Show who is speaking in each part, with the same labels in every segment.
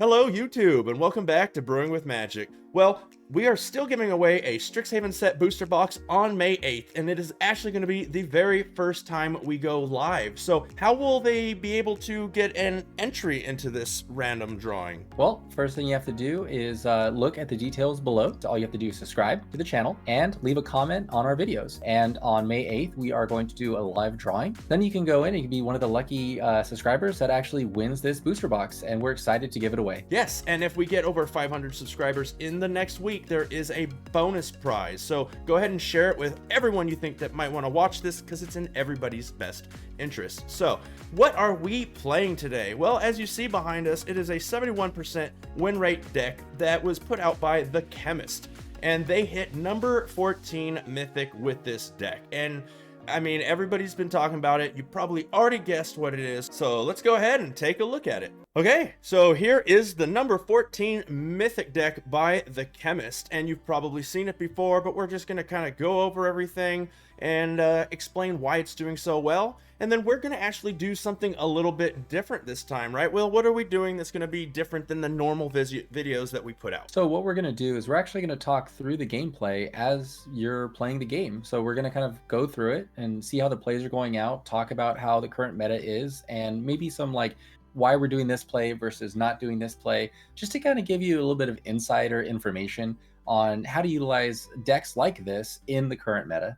Speaker 1: Hello, YouTube, and welcome back to Brewing with Magic. Well, we are still giving away a Strixhaven set booster box on May 8th, and it is actually going to be the very first time we go live. So how will they be able to get an entry into this random drawing?
Speaker 2: Well, first thing you have to do is look at the details below. So all you have to do is subscribe to the channel and leave a comment on our videos. And on May 8th, we are going to do a live drawing. Then you can go in and you can be one of the lucky subscribers that actually wins this booster box. And we're excited to give it away.
Speaker 1: Yes, and if we get over 500 subscribers in the next week, there is a bonus prize. So go ahead and share it with everyone you think that might want to watch this because it's in everybody's best interest. So what are we playing today? Well, as you see behind us, it is a 71% win rate deck that was put out by the Chemist, and they hit number 14 Mythic with this deck. And I mean, everybody's been talking about it. You probably already guessed what it is. So let's go ahead and take a look at it. Okay, so here is the number 14 Mythic deck by the Chemist. And you've probably seen it before, but we're just going to kind of go over everything and explain why it's doing so well. And then we're going to actually do something a little bit different this time, right? Well, what are we doing that's going to be different than the normal videos that we put out?
Speaker 2: So what we're going to do is we're actually going to talk through the gameplay as you're playing the game. So we're going to kind of go through it and see how the plays are going out, talk about how the current meta is, and maybe some like why we're doing this play versus not doing this play, just to kind of give you a little bit of insider information on how to utilize decks like this in the current meta.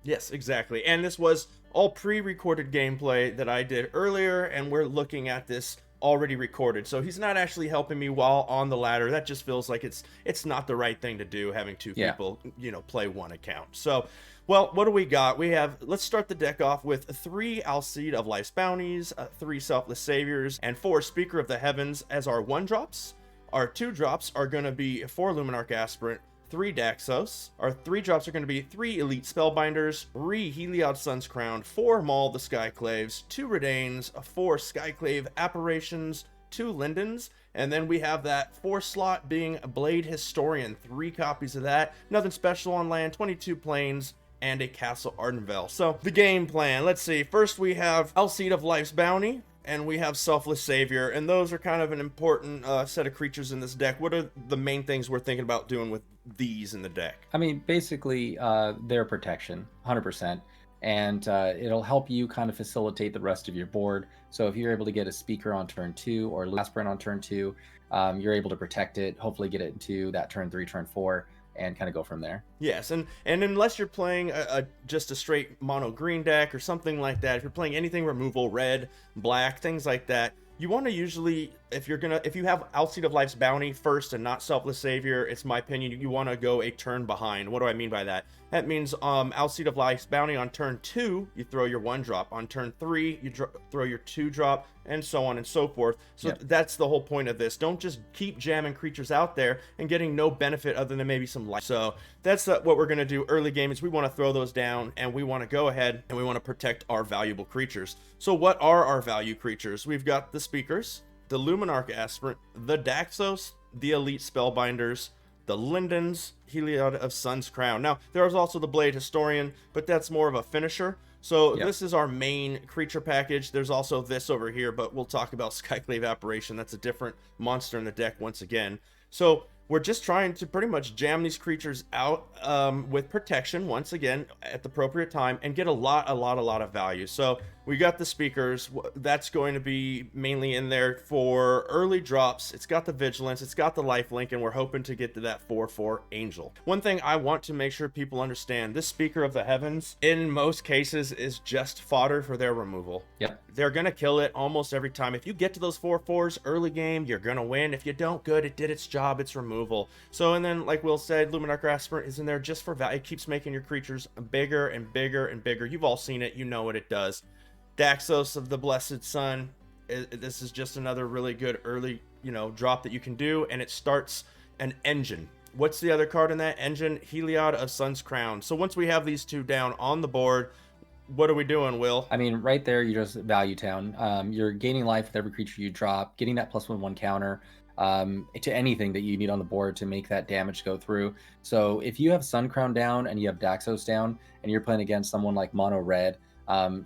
Speaker 1: Yes, exactly. And this was all pre-recorded gameplay that I did earlier, and we're looking at this already recorded. So he's not actually helping me while on the ladder. That just feels like it's not the right thing to do, having two people, play one account. So, well, what do we got? Let's start the deck off with 3 Alseid of Life's Bounties, 3 Selfless Saviors, and 4 Speaker of the Heavens as our 1-drops. Our 2-drops are going to be 4 Luminarch Aspirant, 3 Daxos. Our 3-drops are going to be 3 Elite Spellbinders, 3 Heliod Sun's Crown, 4 Maul the Skyclaves, 2 Redanes, 4 Skyclave Apparitions, 2 Lindens, and then we have that 4 slot being Blade Historian, 3 copies of that. Nothing special on land, 22 planes, and a Castle Ardenvale. So the game plan, let's see. First we have Alseid of Life's Bounty, and we have Selfless Savior, and those are kind of an important set of creatures in this deck. What are the main things we're thinking about doing with these in the deck?
Speaker 2: I mean, basically, they're protection, 100%, and it'll help you kind of facilitate the rest of your board. So if you're able to get a Speaker on turn 2 or Aspirant on turn 2, you're able to protect it, hopefully get it into that turn 3, turn 4, and kind of go from there.
Speaker 1: Yes, and unless you're playing just a straight mono green deck or something like that, if you're playing anything removal, red, black, things like that, you want to usually, if you have Alseid of Life's Bounty first and not Selfless Savior, it's my opinion, you want to go a turn behind. What do I mean by that? That means Alseid of Life's Bounty on turn 2, you throw your 1-drop. On turn 3, you throw your 2-drop, and so on and so forth. So that's the whole point of this. Don't just keep jamming creatures out there and getting no benefit other than maybe some life. So that's what we're going to do early game, is we want to throw those down, and we want to go ahead and we want to protect our valuable creatures. So what are our value creatures? We've got the Speakers, the Luminarch Aspirant, the Daxos, the Elite Spellbinders, the Lindens, Heliod of Sun's Crown. Now, there's also the Blade Historian, but that's more of a finisher. So this is our main creature package. There's also this over here, but we'll talk about Skyclave Apparition. That's a different monster in the deck once again. So we're just trying to pretty much jam these creatures out with protection once again at the appropriate time and get a lot of value. So we got the Speakers. That's going to be mainly in there for early drops. It's got the Vigilance, it's got the Lifelink, and we're hoping to get to that 4/4 Angel. One thing I want to make sure people understand, this Speaker of the Heavens in most cases is just fodder for their removal. They're gonna kill it almost every time. If you get to those 4/4s early game, you're gonna win. If you don't, good, it did its job, it's removal. So, and then like Will said, Luminarch Aspirant is in there just for value. It keeps making your creatures bigger and bigger and bigger. You've all seen it, you know what it does. Daxos of the Blessed Sun, this is just another really good early drop that you can do, and it starts an engine. What's the other card in that engine? Heliod of Sun's Crown. So once we have these two down on the board, what are we doing, Will?
Speaker 2: I mean, right there, you just value town. You're gaining life with every creature you drop, getting that +1/+1 counter to anything that you need on the board to make that damage go through. So if you have Sun Crown down and you have Daxos down and you're playing against someone like Mono Red,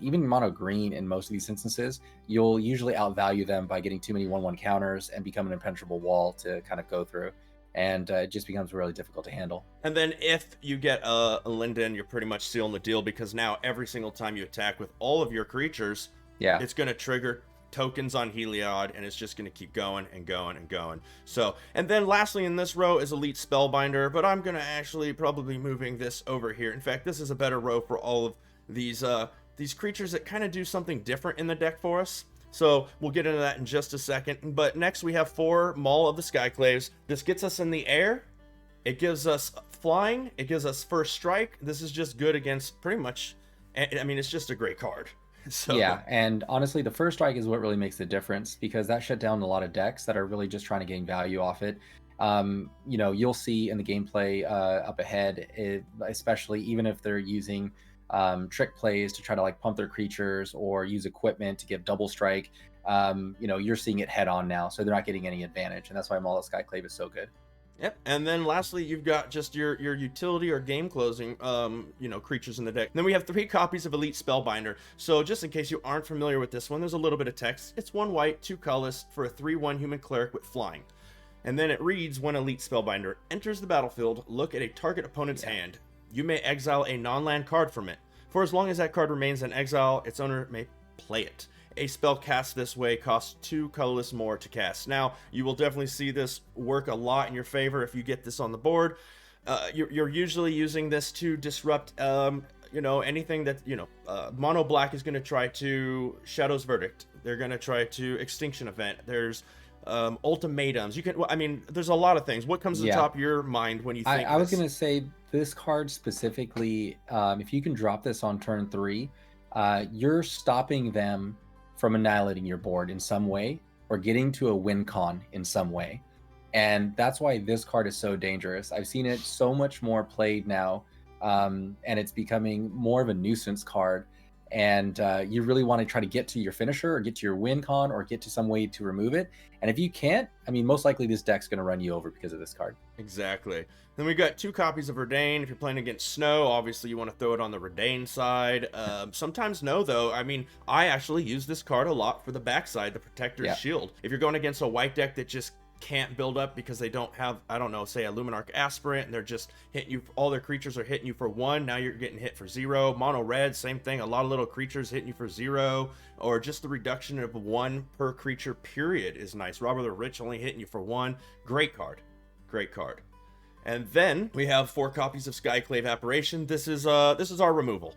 Speaker 2: Even mono green in most of these instances, you'll usually outvalue them by getting too many 1/1 counters and become an impenetrable wall to kind of go through. And it just becomes really difficult to handle.
Speaker 1: And then if you get a Linden, you're pretty much sealing the deal, because now every single time you attack with all of your creatures,
Speaker 2: Yeah,
Speaker 1: it's going to trigger tokens on Heliod, and it's just going to keep going and going and going. So, and then lastly in this row is Elite Spellbinder, but I'm going to actually probably moving this over here. In fact, this is a better row for all of these creatures that kind of do something different in the deck for us. So we'll get into that in just a second. But next we have 4 Maul of the Skyclaves. This gets us in the air. It gives us flying. It gives us first strike. This is just good against pretty much, I mean, it's just a great card. So
Speaker 2: yeah, and honestly, the first strike is what really makes the difference, because that shut down a lot of decks that are really just trying to gain value off it. You'll see in the gameplay up ahead, especially even if they're using trick plays to try to like pump their creatures or use equipment to give double strike, you're seeing it head on now, so they're not getting any advantage, and that's why Maul of Skyclave is so good.
Speaker 1: Yep, and then lastly, you've got just your utility or game closing, creatures in the deck. Then we have 3 copies of Elite Spellbinder. So just in case you aren't familiar with this one, there's a little bit of text. It's 1 white, 2 colorless for a 3/1 human cleric with flying. And then it reads, when Elite Spellbinder enters the battlefield, look at a target opponent's hand. You may exile a non-land card from it. For as long as that card remains in exile, its owner may play it. A spell cast this way costs 2 colorless more to cast. Now, you will definitely see this work a lot in your favor if you get this on the board. You're usually using this to disrupt, anything that, Mono Black is going to try to Shadow's Verdict. They're going to try to Extinction Event. There's ultimatums. There's a lot of things. What comes to the top of your mind when you think
Speaker 2: I was going to say this card specifically, if you can drop this on turn 3, you're stopping them from annihilating your board in some way or getting to a win con in some way. And that's why this card is so dangerous. I've seen it so much more played now, and it's becoming more of a nuisance card. And you really want to try to get to your finisher or get to your win con or get to some way to remove it. And if you can't, most likely this deck's going to run you over because of this card.
Speaker 1: Exactly. Then we've got 2 copies of Redain. If you're playing against Snow, obviously you want to throw it on the Redain side. Sometimes no, though. I actually use this card a lot for the backside, the Protector's Shield. If you're going against a white deck that just can't build up because they don't have, say a Luminarch Aspirant, and they're just hitting you, all their creatures are hitting you for 1, now you're getting hit for 0. Mono red, same thing, a lot of little creatures hitting you for 0, or just the reduction of 1 per creature period is nice. Robber the Rich only hitting you for 1. Great card. And then we have 4 copies of Skyclave Apparition. This is our removal.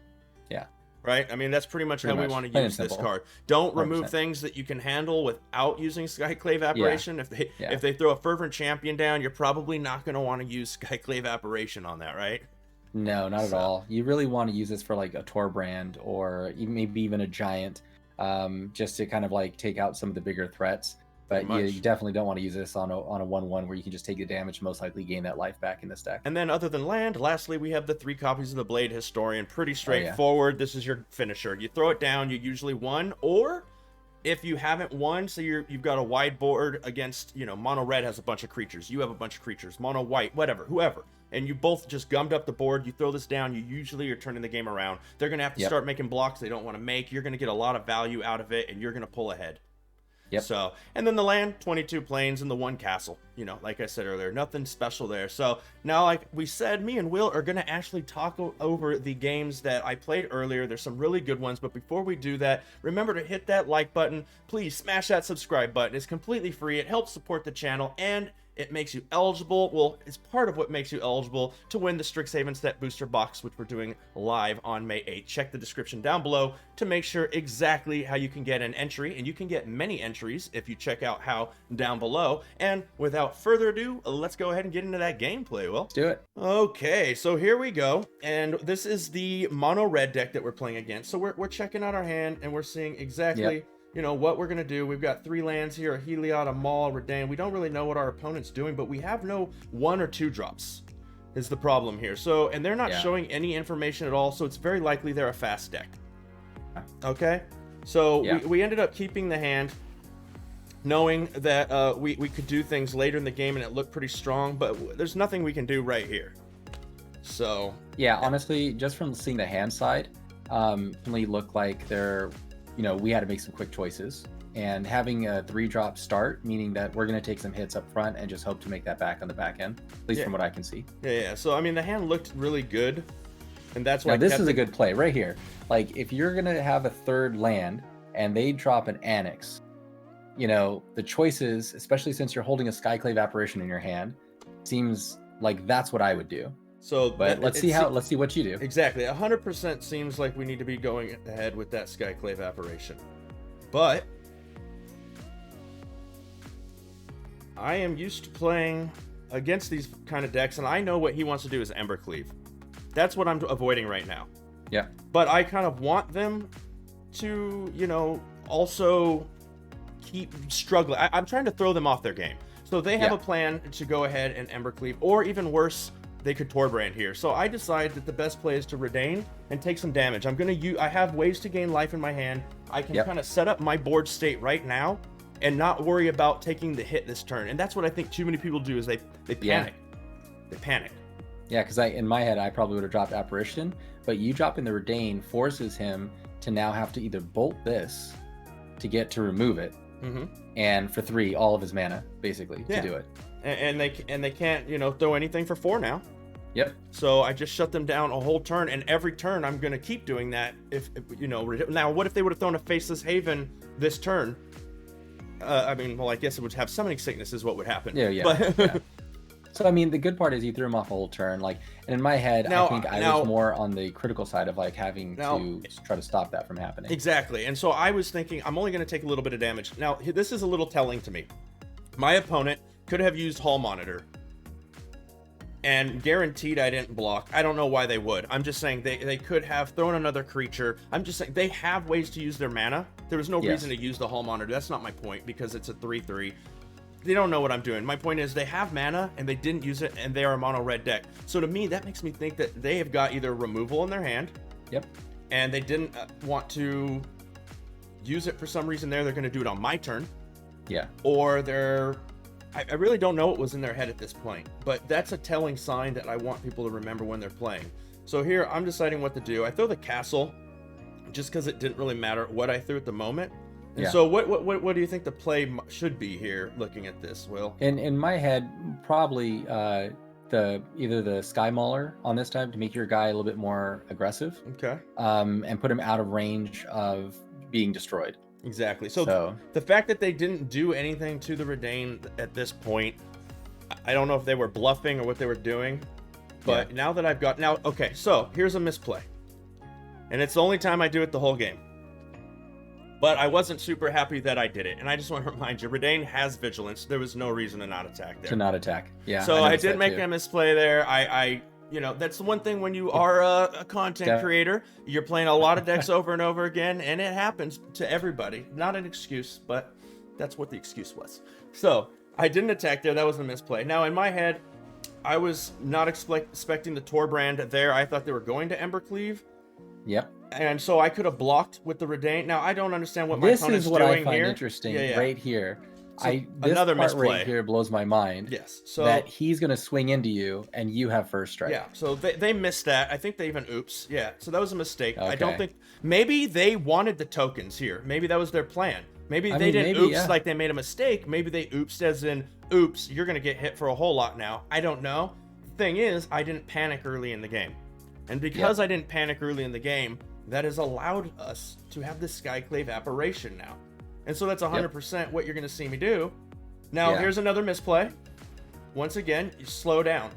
Speaker 2: Yeah.
Speaker 1: Right? That's pretty much how we want to use this card. Don't 100%. Remove things that you can handle without using Skyclave Apparition. Yeah. If they throw a Fervent Champion down, you're probably not going to want to use Skyclave Apparition on that, right?
Speaker 2: No, not at all. You really want to use this for like a Torbrand or maybe even a Giant, just to kind of like take out some of the bigger threats. But you definitely don't want to use this on a 1/1 where you can just take the damage, most likely gain that life back in this deck.
Speaker 1: And then other than land, lastly, we have the 3 copies of the Blade Historian. Pretty straightforward. This is your finisher. You throw it down, you usually won, or if you haven't won, so you've got a wide board against, Mono Red has a bunch of creatures. You have a bunch of creatures. Mono White, whoever. And you both just gummed up the board. You throw this down. You usually are turning the game around. They're going to have to start making blocks they don't want to make. You're going to get a lot of value out of it, and you're going to pull ahead.
Speaker 2: Yep.
Speaker 1: So, and then the land, 22 plains and the 1 castle, like I said earlier, nothing special there. So now, like we said, me and Will are going to actually talk over the games that I played earlier. There's some really good ones, but before we do that, remember to hit that like button. Please smash that subscribe button. It's completely free. It helps support the channel, and it makes you eligible. Well, it's part of what makes you eligible to win the Strixhaven Stat Booster Box, which we're doing live on May 8th. Check the description down below to make sure exactly how you can get an entry, and you can get many entries if you check out how down below. And without further ado, let's go ahead and get into that gameplay, Will.
Speaker 2: Let's do it.
Speaker 1: Okay, so here we go. And this is the Mono Red deck that we're playing against. So we're checking out our hand, and we're seeing exactly... what we're going to do. We've got 3 lands here, a Heliod, a Maul, Redain. We don't really know what our opponent's doing, but we have no 1 or 2 drops is the problem here. So, and they're not showing any information at all, so it's very likely they're a fast deck. Okay? So we ended up keeping the hand, knowing that we could do things later in the game, and it looked pretty strong, but there's nothing we can do right here. So...
Speaker 2: yeah, honestly, just from seeing the hand side, definitely look like they're, we had to make some quick choices. And having a 3-drop start, meaning that we're going to take some hits up front and just hope to make that back on the back end, at least from what I can see.
Speaker 1: Yeah. So, I mean, the hand looked really good, and that's why
Speaker 2: this is a good play right here. Like, if you're going to have a 3rd land and they drop an Annex, the choices, especially since you're holding a Skyclave Apparition in your hand, seems like that's what I would do.
Speaker 1: So,
Speaker 2: but let's see what you do.
Speaker 1: Exactly. 100% seems like we need to be going ahead with that Skyclave Apparition. But I am used to playing against these kind of decks, and I know what he wants to do is Embercleave. That's what I'm avoiding right now.
Speaker 2: Yeah.
Speaker 1: But I kind of want them to, also keep struggling. I'm trying to throw them off their game. So they have a plan to go ahead and Embercleave, or even worse, they could Torbrand here. So I decide that the best play is to Redain and take some damage. I have ways to gain life in my hand. I can kind of set up my board state right now and not worry about taking the hit this turn. And that's what I think too many people do is they panic.
Speaker 2: Yeah.
Speaker 1: They panic.
Speaker 2: Yeah, because in my head, I probably would have dropped Apparition, but you dropping the Redain forces him to now have to either bolt this to get to remove it, and for 3, all of his mana, basically, to do it.
Speaker 1: And they can't, throw anything for 4 now.
Speaker 2: Yep.
Speaker 1: So I just shut them down a whole turn, and every turn I'm going to keep doing that. If now, what if they would have thrown a Faceless Haven this turn? I guess it would have Summoning Sickness is what would happen.
Speaker 2: Yeah.
Speaker 1: But
Speaker 2: So, I mean, the good part is you threw him off a whole turn. Like, and in my head, I think I was more on the critical side of, like, having to try to stop that from happening.
Speaker 1: Exactly. And so I was thinking, I'm only going to take a little bit of damage. Now, this is a little telling to me. My opponent could have used Hall Monitor, and guaranteed I didn't block. I don't know why they would. I'm just saying they could have thrown another creature. I'm just saying they have ways to use their mana. There was no reason to use the Hall Monitor. That's not my point, because it's a 3/3. They don't know what I'm doing. My point is they have mana and they didn't use it, and they are a mono red deck. So to me, that makes me think that they have got either removal in their hand.
Speaker 2: Yep.
Speaker 1: And they didn't want to use it for some reason there. They're going to do it on my turn.
Speaker 2: Yeah.
Speaker 1: Or I really don't know what was in their head at this point, but that's a telling sign that I want people to remember when they're playing. So here, I'm deciding what to do. I throw the castle just because it didn't really matter what I threw at the moment. And so what do you think the play should be here, looking at this, Will?
Speaker 2: In my head, probably either the Sky Mauler on this time to make your guy a little bit more aggressive.
Speaker 1: Okay.
Speaker 2: And put him out of range of being destroyed.
Speaker 1: Exactly. So the fact that they didn't do anything to the Redain at this point, I don't know if they were bluffing or what they were doing, but now that I've got... okay, so here's a misplay. And it's the only time I do it the whole game. But I wasn't super happy that I did it. And I just want to remind you, Redain has Vigilance. There was no reason to not attack there.
Speaker 2: To not attack, yeah.
Speaker 1: So I did make a misplay there. That's the one thing when you are a content creator, you're playing a lot of decks over and over again, and it happens to everybody. Not an excuse, but that's what the excuse was. So I didn't attack there. That was a misplay. Now, in my head, I was not expecting the Torbrand there. I thought they were going to Embercleave.
Speaker 2: Yep.
Speaker 1: And so I could have blocked with the Redain. Now, I don't understand what my opponent's doing here.
Speaker 2: This is what I find interesting right here.
Speaker 1: So
Speaker 2: this
Speaker 1: another
Speaker 2: part
Speaker 1: misplay
Speaker 2: right here blows my mind.
Speaker 1: Yes. So
Speaker 2: that he's going to swing into you and you have first strike.
Speaker 1: Yeah. So they missed that. I think they even oops. Yeah. So that was a mistake.
Speaker 2: Okay.
Speaker 1: I don't think... Maybe they wanted the tokens here. Maybe that was their plan. Maybe they didn't oops like they made a mistake. Maybe they oops as in, oops, you're going to get hit for a whole lot now. I don't know. The thing is, I didn't panic early in the game. And because I didn't panic early in the game, that has allowed us to have this Skyclave Apparition now. And so that's 100% what you're going to see me do. Now, here's another misplay. Once again, you slow down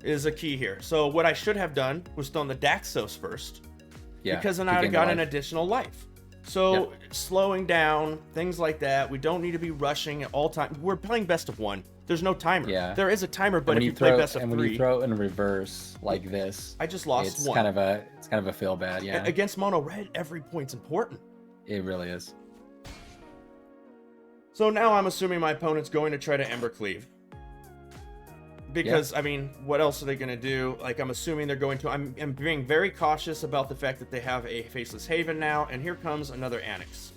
Speaker 1: is a key here. So what I should have done was thrown the Daxos first. Yeah, because then I would have got an additional life. So slowing down, things like that. We don't need to be rushing at all time. We're playing best of one. There's no timer. Yeah. There is a timer, but if you play best of 3,
Speaker 2: when you throw in reverse like this,
Speaker 1: I just lost
Speaker 2: it's
Speaker 1: one.
Speaker 2: It's kind of a feel bad. Yeah.
Speaker 1: Against mono red, every point's important.
Speaker 2: It really is.
Speaker 1: So now I'm assuming my opponent's going to try to Embercleave. Because, I mean, what else are they going to do? Like, I'm assuming they're going to... I'm being very cautious about the fact that they have a Faceless Haven now, and here comes another Annex.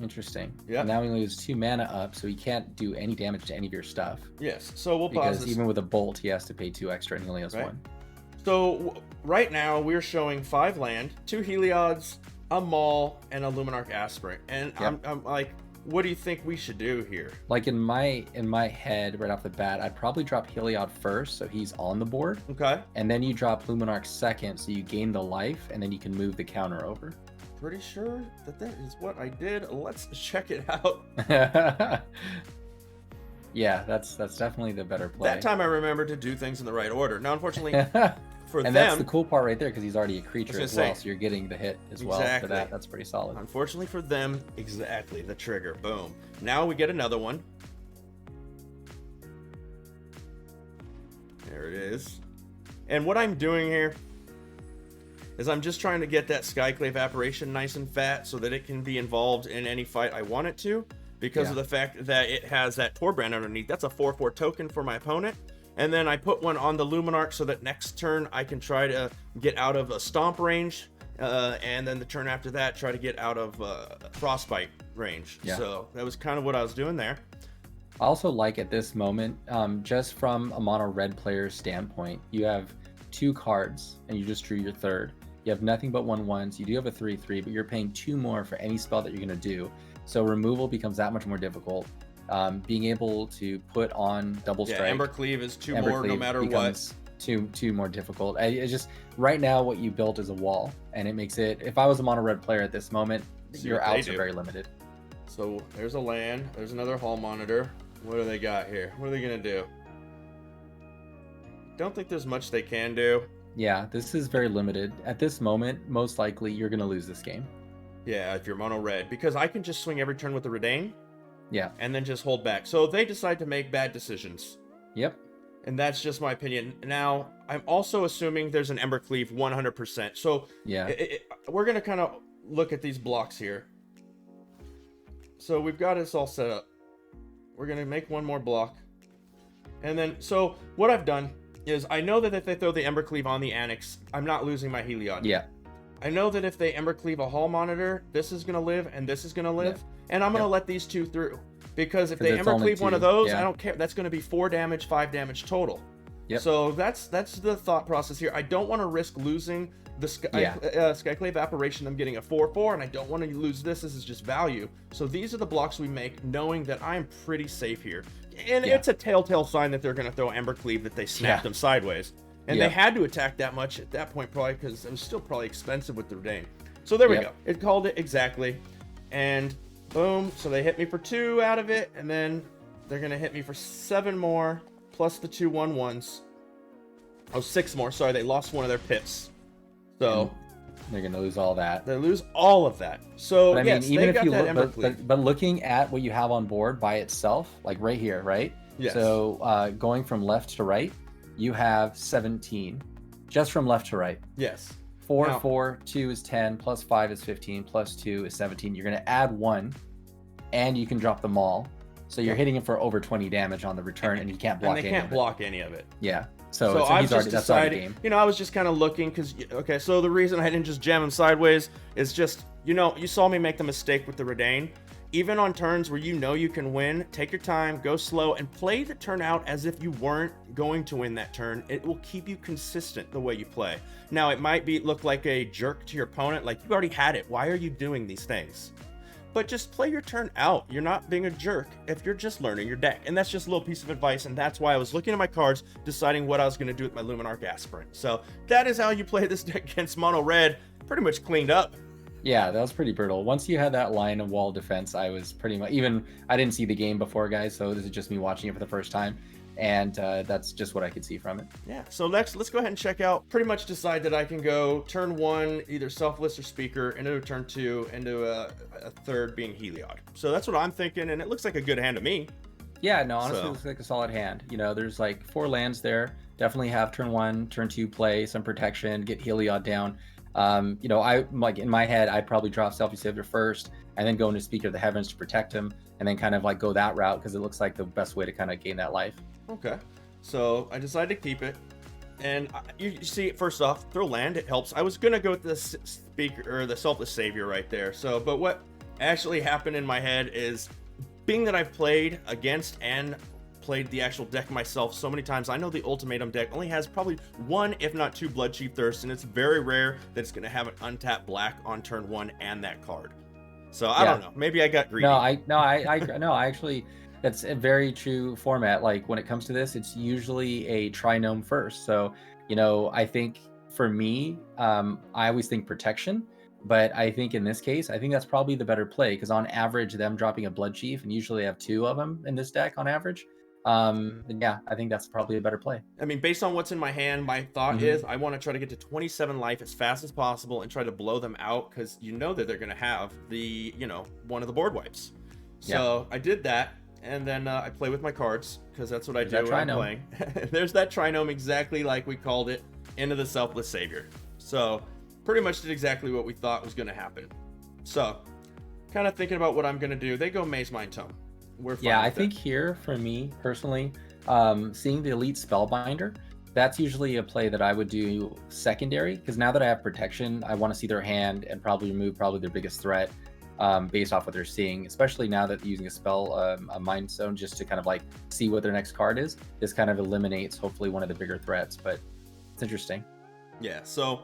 Speaker 2: Interesting. Yeah. Now he loses 2 mana up, so he can't do any damage to any of your stuff.
Speaker 1: Yes. So we'll pause this.
Speaker 2: Because even with a bolt, he has to pay 2 extra, and he only has 1.
Speaker 1: So right now we're showing 5 land, 2 Heliods, a Maul, and a Luminarch Aspirant. And
Speaker 2: Yep.
Speaker 1: I'm like, what do you think we should do here?
Speaker 2: Like in my head, right off the bat, I'd probably drop Heliod first, so he's on the board.
Speaker 1: Okay.
Speaker 2: And then you drop Luminarch second, so you gain the life, and then you can move the counter over.
Speaker 1: Pretty sure that is what I did. Let's check it out.
Speaker 2: Yeah, that's definitely the better play.
Speaker 1: That time I remembered to do things in the right order. Now, unfortunately, for
Speaker 2: and
Speaker 1: them,
Speaker 2: that's the cool part right there, because he's already a creature as well, so you're getting the hit as well for that. That's pretty solid.
Speaker 1: Unfortunately for them, exactly, the trigger. Boom. Now we get another one. There it is. And what I'm doing here is I'm just trying to get that Skyclave Apparition nice and fat so that it can be involved in any fight I want it to, because of the fact that it has that Torbrand underneath. That's a 4/4 token for my opponent. And then I put one on the Luminarch so that next turn I can try to get out of a Stomp range, and then the turn after that try to get out of Frostbite range.
Speaker 2: Yeah.
Speaker 1: So that was kind of what I was doing there.
Speaker 2: I also like at this moment, just from a mono red player's standpoint, you have 2 cards and you just drew your third. You have nothing but 1/1s. You do have a 3/3, but you're paying 2 more for any spell that you're going to do. So removal becomes that much more difficult. Being able to put on double strike.
Speaker 1: Ember Cleave is 2 more no matter what.
Speaker 2: Two more difficult. It's just right now what you built is a wall, and it makes it. If I was a mono red player at this moment, your outs are very limited.
Speaker 1: So there's a land. There's another Hall Monitor. What do they got here? What are they gonna do? Don't think there's much they can do.
Speaker 2: Yeah, this is very limited at this moment. Most likely, you're gonna lose this game.
Speaker 1: Yeah, if you're mono red, because I can just swing every turn with the Redain.
Speaker 2: Yeah.
Speaker 1: And then just hold back. So they decide to make bad decisions.
Speaker 2: Yep.
Speaker 1: And that's just my opinion. Now, I'm also assuming there's an Ember Cleave 100%. So
Speaker 2: yeah,
Speaker 1: we're going to kind of look at these blocks here. So we've got this all set up. We're going to make one more block. And then, so what I've done is I know that if they throw the Ember Cleave on the Annex, I'm not losing my Heliod.
Speaker 2: Yeah.
Speaker 1: I know that if they Ember Cleave a Hall Monitor, this is going to live and this is going to live. Yeah. And I'm going to let these 2 through. Because if they Ember Cleave one of those, I don't care. That's going to be 4 damage, 5 damage total. Yep. So that's the thought process here. I don't want to risk losing the Skyclave Apparition. I'm getting a 4/4, and I don't want to lose this. This is just value. So these are the blocks we make, knowing that I'm pretty safe here. And it's a telltale sign that they're going to throw Ember Cleave, that they snapped them sideways. And they had to attack that much at that point, probably because it was still probably expensive with the Redain. So there we go. It called it exactly. And boom. So they hit me for 2 out of it, and then they're going to hit me for 7 more, plus the 2 1/1s. Oh, 6 more. Sorry, they lost one of their pips. So
Speaker 2: they're going to lose all that.
Speaker 1: They lose all of that. So,
Speaker 2: but I mean, even if you look, but looking at what you have on board by itself, like right here, right?
Speaker 1: Yes.
Speaker 2: So going from left to right, you have 17, just from left to right.
Speaker 1: Yes.
Speaker 2: 4, 4, 2 is 10, plus 5 is 15, plus 2 is 17. You're going to add 1, and you can drop them all. So you're hitting him for over 20 damage on the return, and you can't block any of it.
Speaker 1: And they can't block any of it.
Speaker 2: Yeah. So I've just decided,
Speaker 1: game. You know, I was just kind of looking because, okay, so the reason I didn't just jam him sideways is just, you know, you saw me make the mistake with the Redain. Even on turns where you know you can win, take your time, go slow, and play the turn out as if you weren't going to win that turn. It will keep you consistent the way you play. Now, it might look like a jerk to your opponent, like you already had it. Why are you doing these things? But just play your turn out. You're not being a jerk if you're just learning your deck. And that's just a little piece of advice, and that's why I was looking at my cards, deciding what I was going to do with my Luminarch Aspirant. So that is how you play this deck against Mono Red. Pretty much cleaned up.
Speaker 2: Yeah, that was pretty brutal. Once you had that line of wall defense, I was pretty much, I didn't see the game before, guys, so this is just me watching it for the first time. And that's just what I could see from it.
Speaker 1: Yeah, so next, let's go ahead and check out. Pretty much decide that I can go turn 1, either Selfless or Speaker, into a turn 2, into a third being Heliod. So that's what I'm thinking, and it looks like a good hand to me.
Speaker 2: Yeah, no, honestly, it looks like a solid hand. You know, there's like 4 lands there. Definitely have turn 1, turn 2 play, some protection, get Heliod down. You know, I like in my head, I'd probably drop Selfie Savior first and then go into Speaker of the Heavens to protect him, and then kind of like go that route because it looks like the best way to kind of gain that life.
Speaker 1: Okay, so I decided to keep it, and you see, first off, throw land, it helps. I was gonna go with the Speaker or the Selfless Savior right there. So, but what actually happened in my head is, being that I've played against and played the actual deck myself so many times. I know the Ultimatum deck only has probably 1, if not 2 Bloodchief Thirst, and it's very rare that it's going to have an untapped black on turn 1 and that card. So I don't know. Maybe I got greedy.
Speaker 2: No, I actually, that's a very true format. Like when it comes to this, it's usually a trinome first. So, you know, I think for me, I always think protection. But I think in this case, I think that's probably the better play because on average, them dropping a Blood Chief, and usually I have 2 of them in this deck on average. Then yeah, I think that's probably a better play.
Speaker 1: I mean, based on what's in my hand, my thought is I want to try to get to 27 life as fast as possible and try to blow them out because you know that they're going to have the, you know, one of the board wipes. So I did that, and then I play with my cards because that's what I do when I'm playing. There's that trinome exactly like we called it, into the Selfless Savior. So pretty much did exactly what we thought was going to happen. So, kind of thinking about what I'm going to do. They go Maze Mind Tome. We're fine
Speaker 2: I think here, for me, personally, seeing the Elite Spellbinder, that's usually a play that I would do secondary, because now that I have protection, I want to see their hand and probably remove their biggest threat based off what they're seeing, especially now that using a spell, a Mind Stone, just to kind of like see what their next card is. This kind of eliminates, hopefully, one of the bigger threats, but it's interesting.
Speaker 1: Yeah, so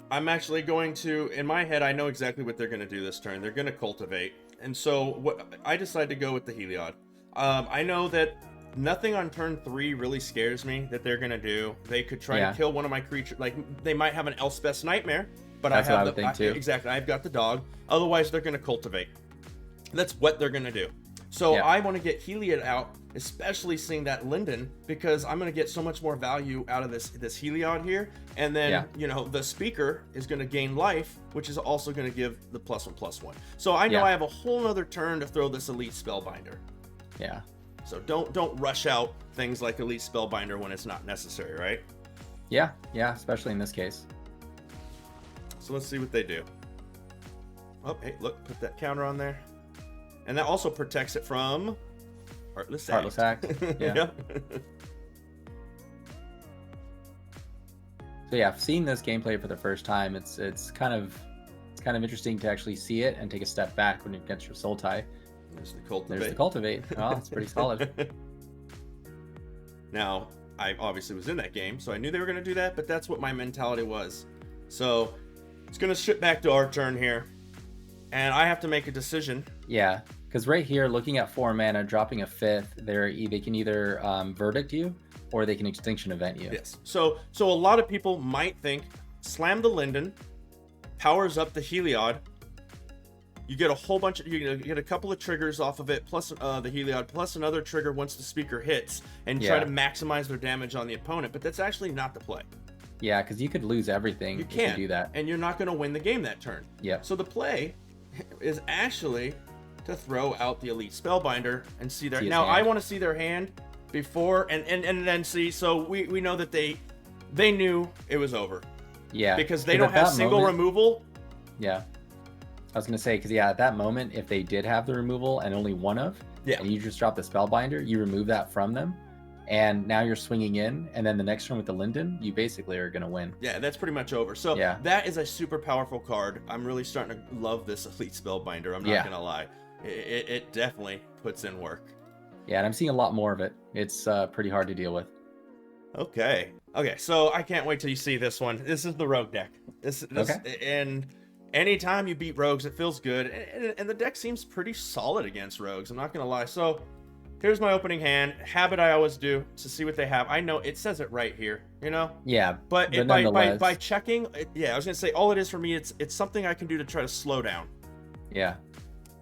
Speaker 1: I'm actually going to, in my head, I know exactly what they're going to do this turn. They're going to cultivate. And so what I decided to go with the Heliod. I know that nothing on turn 3 really scares me that they're going to do. They could try to kill one of my creatures. Like, they might have an Elspeth's Nightmare, but
Speaker 2: that's
Speaker 1: I have
Speaker 2: what I would think too.
Speaker 1: Exactly. I've got the dog. Otherwise, they're going to cultivate. That's what they're going to do. So I want to get Heliod out, especially seeing that Linden, because I'm going to get so much more value out of this Heliod here. And then, you know, the Speaker is going to gain life, which is also going to give the +1/+1. So I know I have a whole nother turn to throw this Elite Spellbinder.
Speaker 2: Yeah.
Speaker 1: So don't rush out things like Elite Spellbinder when it's not necessary, right?
Speaker 2: Yeah, especially in this case.
Speaker 1: So let's see what they do. Oh, hey, look, put that counter on there. And that also protects it from Heartless Act.
Speaker 2: Heartless Act, yeah. So yeah, seeing this gameplay for the first time, it's kind of interesting to actually see it and take a step back when it gets your Sulti.
Speaker 1: There's the Cultivate.
Speaker 2: There's the Cultivate. Oh, it's pretty solid.
Speaker 1: Now, I obviously was in that game, so I knew they were going to do that, but that's what my mentality was. So it's going to shift back to our turn here. And I have to make a decision.
Speaker 2: Yeah, because right here, looking at 4 mana, dropping a 5th, they can either Verdict you or they can Extinction Event you.
Speaker 1: Yes. So a lot of people might think, slam the Linden, powers up the Heliod. You get a whole bunch of, you get a couple of triggers off of it, plus the Heliod, plus another trigger once the Speaker hits, and try to maximize their damage on the opponent. But that's actually not the play.
Speaker 2: Yeah, because you could lose everything if you do that.
Speaker 1: And you're not going to win the game that turn.
Speaker 2: Yeah.
Speaker 1: So the play is actually to throw out the Elite Spellbinder and see their hand. I want to see their hand before and then see. So we know that they knew it was over.
Speaker 2: Yeah,
Speaker 1: because they don't have single removal.
Speaker 2: Yeah, I was gonna say, because at that moment, if they did have the removal and only one of, and you just drop the Spellbinder, you remove that from them, and now you're swinging in, and then the next turn with the Linden, you basically are going to win.
Speaker 1: Yeah, that's pretty much over. So that is a super powerful card. I'm really starting to love this Elite Spellbinder. I'm not going to lie. It definitely puts in work.
Speaker 2: Yeah, and I'm seeing a lot more of it. It's pretty hard to deal with.
Speaker 1: Okay, so I can't wait till you see this one. This is the Rogue deck. And anytime you beat Rogues, it feels good. And the deck seems pretty solid against Rogues. I'm not going to lie. So here's my opening hand. Habit I always do to see what they have. I know it says it right here, you know?
Speaker 2: Yeah.
Speaker 1: But by checking, I was going to say all it is for me, it's something I can do to try to slow down.
Speaker 2: Yeah.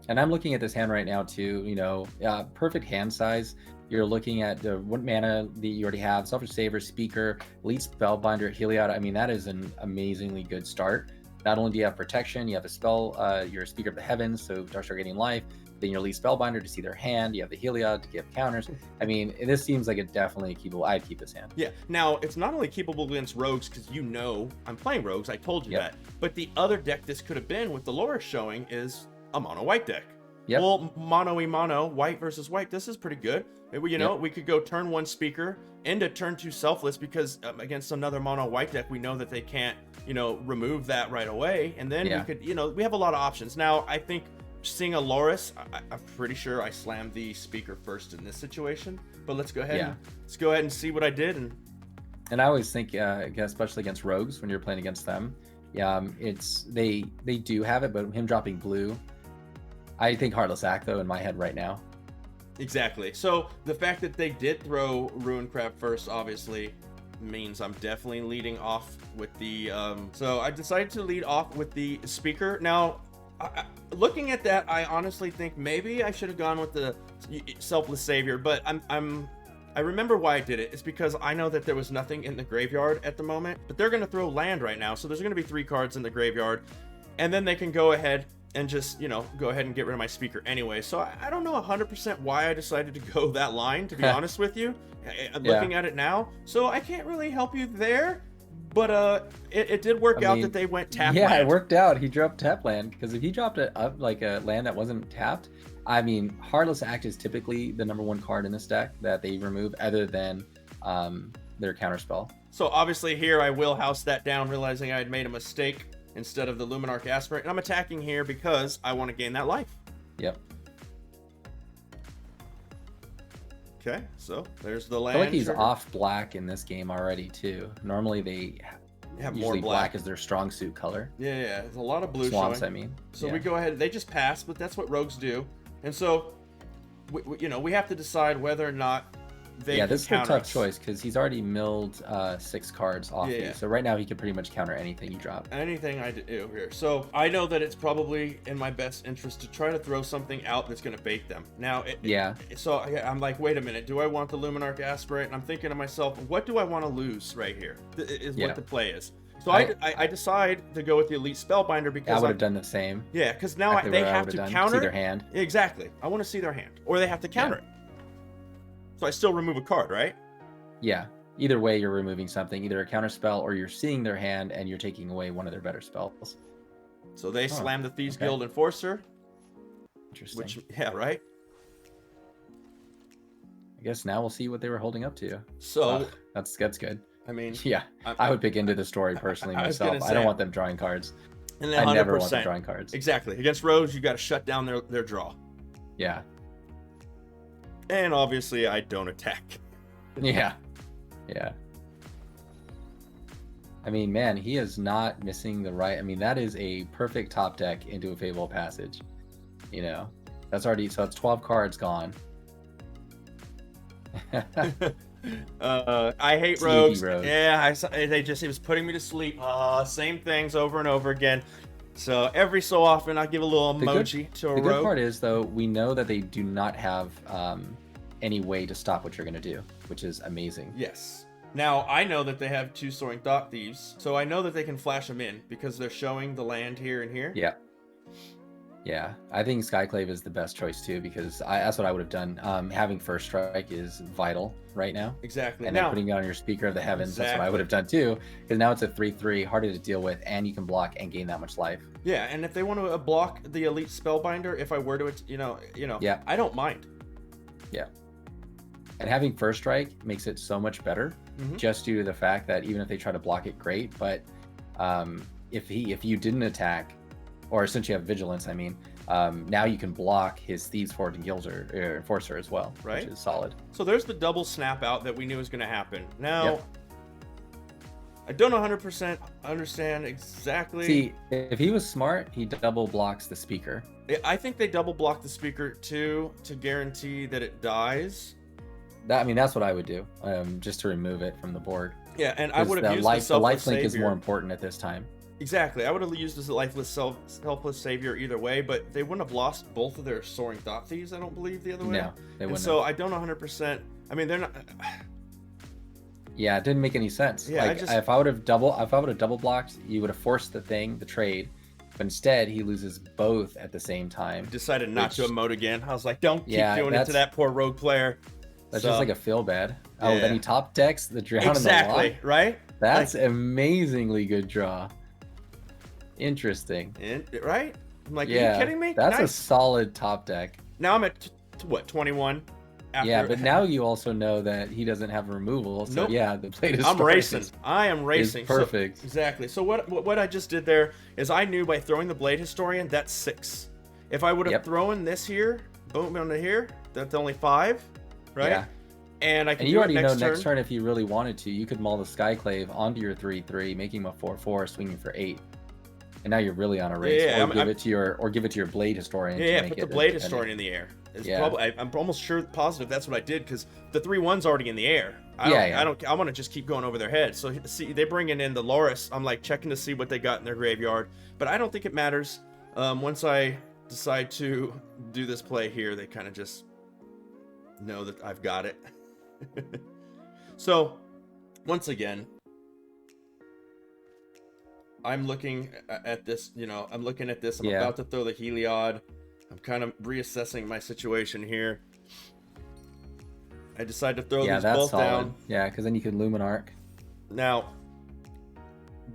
Speaker 2: And I'm looking at this hand right now too, you know, perfect hand size. You're looking at what mana that you already have, Selfish Saver, Speaker, Elite Spellbinder, Heliod. I mean, that is an amazingly good start. Not only do you have protection, you have a spell, you're a Speaker of the Heavens, so start getting life. Then your Elite Spellbinder to see their hand. You have the Heliod to give counters. I mean, this seems like it definitely keepable. I'd keep this hand.
Speaker 1: Yeah. Now, it's not only keepable against Rogues, because you know I'm playing Rogues. I told you that. But the other deck this could have been with the lore showing is a mono white deck.
Speaker 2: Yep.
Speaker 1: Well, mono, white versus white. This is pretty good. You know, we could go turn 1 Speaker into turn 2 Selfless, because against another mono white deck, we know that they can't, remove that right away. And then we could, we have a lot of options. Now, I think seeing a Loris, I'm pretty sure I slammed the speaker first in this situation. But let's go ahead. Let's go ahead and see what I did.
Speaker 2: And I always think, especially against rogues, when you're playing against them, it's they do have it, but him dropping blue, I think Heartless Act though in my head right now.
Speaker 1: Exactly. So the fact that they did throw Ruin Crab first, obviously, means I'm definitely leading off with the. So I decided to lead off with the speaker. Now, looking at that, I honestly think maybe I should have gone with the Selfless Savior, but I remember why I did it. It's because I know that there was nothing in the graveyard at the moment, but they're going to throw land right now, so there's going to be 3 cards in the graveyard, and then they can go ahead and just, go ahead and get rid of my speaker anyway. So I don't know 100% why I decided to go that line, to be honest with you, looking at it now. So I can't really help you there, but it did work out that they went tap land.
Speaker 2: Yeah, it worked out. He dropped tap land, because if he dropped it up like a land that wasn't tapped, I mean, Heartless Act is typically the #1 card in this deck that they remove other than their counterspell.
Speaker 1: So obviously here I will house that down, realizing I had made a mistake instead of the Luminarch Aspirant. And I'm attacking here because I want to gain that life.
Speaker 2: Yep.
Speaker 1: Okay, so there's the land.
Speaker 2: I feel like he's off black in this game already too. Normally they have usually more black as their strong suit color.
Speaker 1: Yeah, there's a lot of blue
Speaker 2: swamps,
Speaker 1: showing.
Speaker 2: I mean.
Speaker 1: So we go ahead, they just pass, but that's what rogues do. And so, we have to decide whether or not they can
Speaker 2: this is a
Speaker 1: counter
Speaker 2: tough
Speaker 1: us.
Speaker 2: choice, because he's already milled 6 cards off you. So right now he can pretty much counter anything you drop.
Speaker 1: Anything I do here. So I know that it's probably in my best interest to try to throw something out that's going to bait them. Now, so I'm like, wait a minute, do I want the Luminarch Aspirant? And I'm thinking to myself, what do I want to lose right here? Is what the play is. So I decide to go with the Elite Spellbinder because
Speaker 2: I would have done the same.
Speaker 1: Yeah, because now they have to counter.
Speaker 2: See their hand.
Speaker 1: Exactly. I want to see their hand, or they have to counter it. So I still remove a card, right?
Speaker 2: Yeah. Either way, you're removing something, either a counter spell or you're seeing their hand and you're taking away one of their better spells.
Speaker 1: So they slam the Thieves Guild Enforcer.
Speaker 2: Interesting.
Speaker 1: Which, right?
Speaker 2: I guess now we'll see what they were holding up to.
Speaker 1: So
Speaker 2: that's good.
Speaker 1: I mean,
Speaker 2: I would pick into the story personally myself. I don't want them drawing cards.
Speaker 1: And
Speaker 2: I never want them drawing cards.
Speaker 1: Exactly. Against rogues, you got to shut down their draw.
Speaker 2: Yeah.
Speaker 1: And obviously, I don't attack.
Speaker 2: Yeah. I mean, man, he is not missing the right. I mean, that is a perfect top deck into a Fable Passage. That's already, so it's 12 cards gone.
Speaker 1: I hate rogues. Yeah, it was putting me to sleep. Same things over and over again. So every so often I give a little emoji to a rogue.
Speaker 2: The good part is though, we know that they do not have any way to stop what you're going to do, which is amazing.
Speaker 1: Yes. Now I know that they have 2 Soaring Thought Thieves, so I know that they can flash them in because they're showing the land here and here.
Speaker 2: Yeah, I think Skyclave is the best choice too, because that's what I would have done. Having First Strike is vital right now.
Speaker 1: Exactly.
Speaker 2: And then putting it on your Speaker of the Heavens, that's what I would have done too, because now it's a 3/3, harder to deal with, and you can block and gain that much life.
Speaker 1: Yeah, and if they want to block the Elite Spellbinder, if I were to, I don't mind.
Speaker 2: Yeah. And having First Strike makes it so much better, just due to the fact that even if they try to block it, great, but if you didn't attack, or since you have Vigilance, I mean, now you can block his Thieves Forge and Enforcer as well,
Speaker 1: right?
Speaker 2: Which is solid.
Speaker 1: So there's the double snap out that we knew was going to happen. Now, I don't 100% understand exactly.
Speaker 2: See, if he was smart, he double blocks the Speaker.
Speaker 1: I think they double block the Speaker too to guarantee that it dies.
Speaker 2: That's what I would do, just to remove it from the board.
Speaker 1: Yeah, and I would have used
Speaker 2: the lifelink is more important at this time.
Speaker 1: Exactly. I would have used this Selfless Savior either way, but they wouldn't have lost both of their Soaring Thought Thieves, I don't believe, the other way.
Speaker 2: No, they wouldn't.
Speaker 1: So I don't 100%. I mean, they're not.
Speaker 2: Yeah, it didn't make any sense.
Speaker 1: Yeah,
Speaker 2: if I would have double blocked, you would have forced the trade. But instead, he loses both at the same time.
Speaker 1: Decided not to emote again. I was like, don't keep doing it to that poor rogue player.
Speaker 2: That's just like a feel bad. Oh, then he top decks the Drown in the Loch.
Speaker 1: Exactly, right?
Speaker 2: That's amazingly good draw. Interesting.
Speaker 1: Right? I'm like, are you kidding me?
Speaker 2: That's a solid top deck.
Speaker 1: Now I'm at, 21?
Speaker 2: But now you also know that he doesn't have removal. So the play to
Speaker 1: I'm racing. I am racing.
Speaker 2: Perfect.
Speaker 1: Exactly. So what I just did there is I knew by throwing the Blade Historian, that's 6. If I would have
Speaker 2: Yep.
Speaker 1: thrown this here, boom, onto here, that's only 5, right?
Speaker 2: Yeah.
Speaker 1: And I can
Speaker 2: And
Speaker 1: do
Speaker 2: you
Speaker 1: it
Speaker 2: already know
Speaker 1: next
Speaker 2: next turn if you really wanted to, you could mull the Skyclave onto your 3/3, making him a 4/4, swinging for 8. And now you're really on a race.
Speaker 1: Yeah,
Speaker 2: or give it to your Blade Historian.
Speaker 1: Yeah,
Speaker 2: to make
Speaker 1: put the
Speaker 2: it
Speaker 1: Blade
Speaker 2: a-
Speaker 1: Historian in the air. It's
Speaker 2: Yeah.
Speaker 1: probably, I'm almost sure positive that's what I did, because the 3/1's already in the air. I want to just keep going over their heads. So see, they bringing in the Loris. I'm like checking to see what they got in their graveyard, but I don't think it matters. Once I decide to do this play here, they kind of just know that I've got it. So once again, I'm looking at this, I'm looking at this. I'm about to throw the Heliod. I'm kind of reassessing my situation here. I decide to throw these both down.
Speaker 2: Yeah, because then you can Luminarch.
Speaker 1: Now,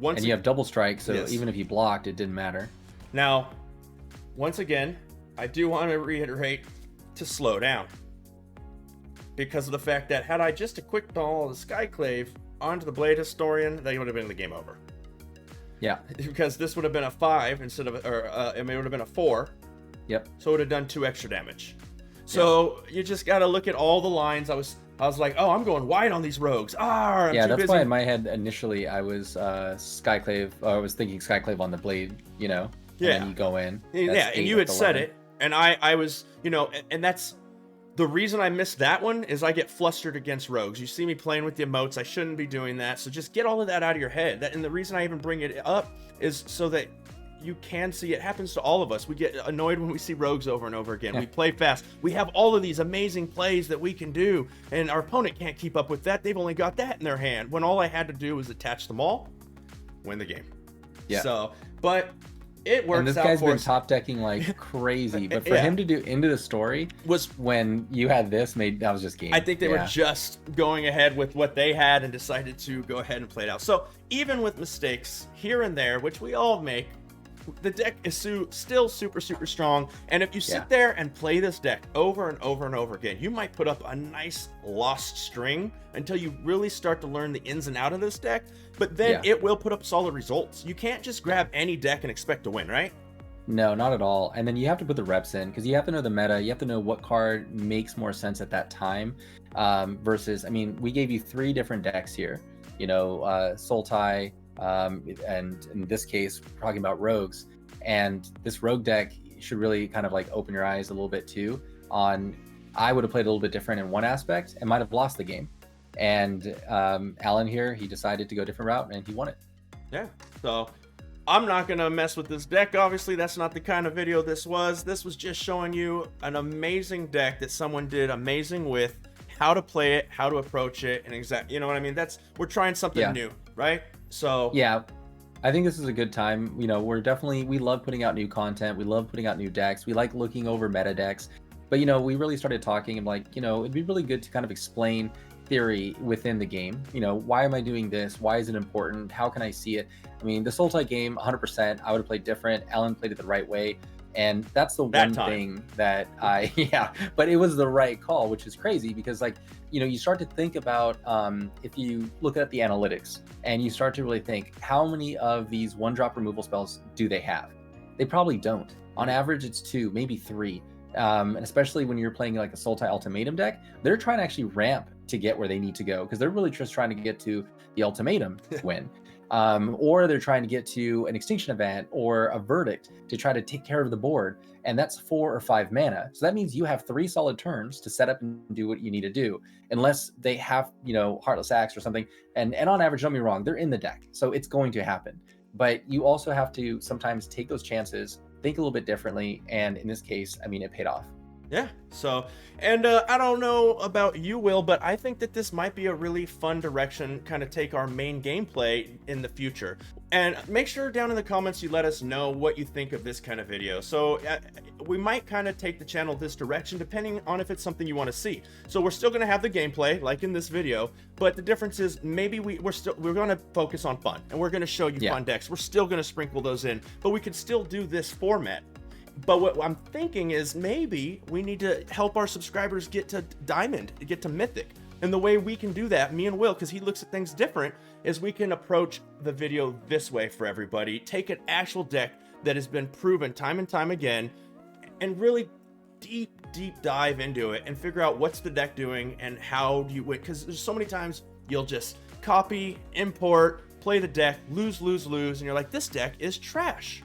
Speaker 2: you have double strike, so
Speaker 1: Yes.
Speaker 2: even if you blocked, it didn't matter.
Speaker 1: Now, once again, I do want to reiterate to slow down, because of the fact that had I just equipped all the Skyclave onto the Blade Historian, that would have been the game over.
Speaker 2: Yeah.
Speaker 1: Because this would have been a 5 instead of, it would have been a 4.
Speaker 2: Yep.
Speaker 1: So it would have done 2 extra damage. So you just got to look at all the lines. I was like, oh, I'm going wide on these rogues. I'm
Speaker 2: yeah,
Speaker 1: too
Speaker 2: that's
Speaker 1: busy.
Speaker 2: why in my head initially I was Skyclave. I was thinking Skyclave on the Blade, And then you go in.
Speaker 1: And you had said it, and I was, and that's the reason I missed that one is I get flustered against rogues. You see me playing with the emotes. I shouldn't be doing that. So just get all of that out of your head. And the reason I even bring it up is so that you can see it happens to all of us. We get annoyed when we see rogues over and over again. We play fast. We have all of these amazing plays that we can do, and our opponent can't keep up with that. They've only got that in their hand, when all I had to do was attach them all, win the game.
Speaker 2: Yeah.
Speaker 1: So, but it works out.
Speaker 2: And this guy's
Speaker 1: for
Speaker 2: been
Speaker 1: us.
Speaker 2: top decking like crazy, but for him to do Into the Story
Speaker 1: was
Speaker 2: when you had this that was just game.
Speaker 1: I think they were just going ahead with what they had and decided to go ahead and play it out. So even with mistakes here and there, which we all make, the deck is still super, super strong. And if you sit there and play this deck over and over and over again, you might put up a nice lost string until you really start to learn the ins and out of this deck. But then it will put up solid results. You can't just grab any deck and expect to win, right?
Speaker 2: No, not at all. And then you have to put the reps in, because you have to know the meta. You have to know what card makes more sense at that time. Versus, we gave you 3 different decks here. Sulti, and in this case, we're talking about rogues. And this rogue deck should really kind of like open your eyes a little bit too on, I would have played a little bit different in one aspect and might have lost the game. And Alan here, he decided to go a different route and he won it.
Speaker 1: Yeah. So I'm not going to mess with this deck. Obviously, that's not the kind of video this was. This was just showing you an amazing deck that someone did amazing with, how to play it, how to approach it, and you know what I mean? We're trying something new, right? So
Speaker 2: yeah, I think this is a good time. We love putting out new content. We love putting out new decks. We like looking over meta decks. But, we really started talking and it'd be really good to kind of explain theory within the game. Why am I doing this? Why is it important? How can I see it? The Sulti game, 100%, I would have played different. Alan played it the right way. And that's the one thing that but it was the right call, which is crazy because you start to think about, if you look at the analytics and you start to really think, how many of these 1-drop removal spells do they have? They probably don't. On average, it's 2, maybe 3. And especially when you're playing like a Sulti Ultimatum deck, they're trying to actually ramp to get where they need to go, because they're really just trying to get to the Ultimatum win. Or they're trying to get to an Extinction Event or a Verdict to try to take care of the board, and that's 4 or 5 mana. So that means you have 3 solid turns to set up and do what you need to do, unless they have, Heartless Axe or something. And on average, don't be wrong, they're in the deck, so it's going to happen. But you also have to sometimes take those chances, think a little bit differently, and in this case, it paid off.
Speaker 1: Yeah, so, and I don't know about you, Will, but I think that this might be a really fun direction, kind of take our main gameplay in the future. And make sure down in the comments you let us know what you think of this kind of video. So we might kind of take the channel this direction depending on if it's something you want to see. So we're still going to have the gameplay like in this video, but the difference is maybe we're going to focus on fun, and we're going to show you fun decks. We're still going to sprinkle those in, but we could still do this format. But what I'm thinking is maybe we need to help our subscribers get to Diamond, get to Mythic. And the way we can do that, me and Will, because he looks at things different, is we can approach the video this way for everybody. Take an actual deck that has been proven time and time again, and really deep dive into it and figure out what's the deck doing and how do you win. Because there's so many times you'll just copy, import, play the deck, lose, and you're like, this deck is trash.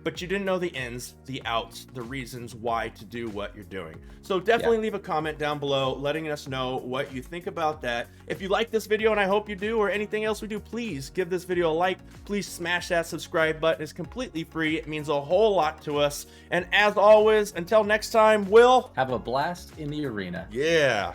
Speaker 1: But you didn't know the ins, the outs, the reasons why to do what you're doing. So definitely leave a comment down below letting us know what you think about that. If you like this video, and I hope you do, or anything else we do, please give this video a like. Please smash that subscribe button. It's completely free. It means a whole lot to us. And as always, until next time, we'll
Speaker 2: have a blast in the arena.
Speaker 1: Yeah.